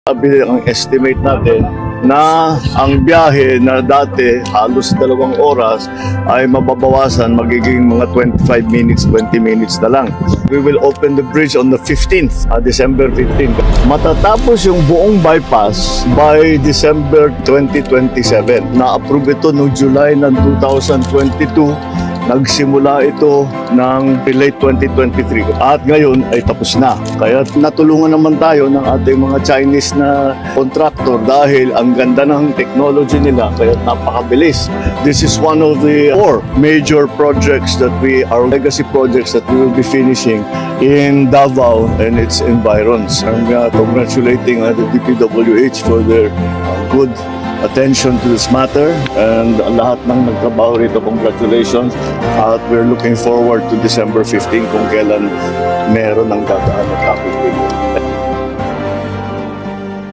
Sabi ang estimate natin na ang biyahe na dati halos 2 oras ay mababawasan, magiging mga 25 minutes, 20 minutes na lang. We will open the bridge on the 15th, December 15. Matatapos yung buong bypass by December 2027. Na-approve ito noong July ng 2022. Nagsimula ito ng late 2023 at ngayon ay tapos na. Kaya natulungan naman tayo ng ating mga Chinese na contractor dahil ang ganda ng technology nila kaya napakabilis. This is one of the 4 major projects that our legacy projects that we will be finishing in Davao and its environs. I'm congratulating the DPWH for their good attention to this matter, and lahat ng nagtrabaho rito, congratulations, at we're looking forward to December 15 kung kailan meron ng dadaan na traffic dito.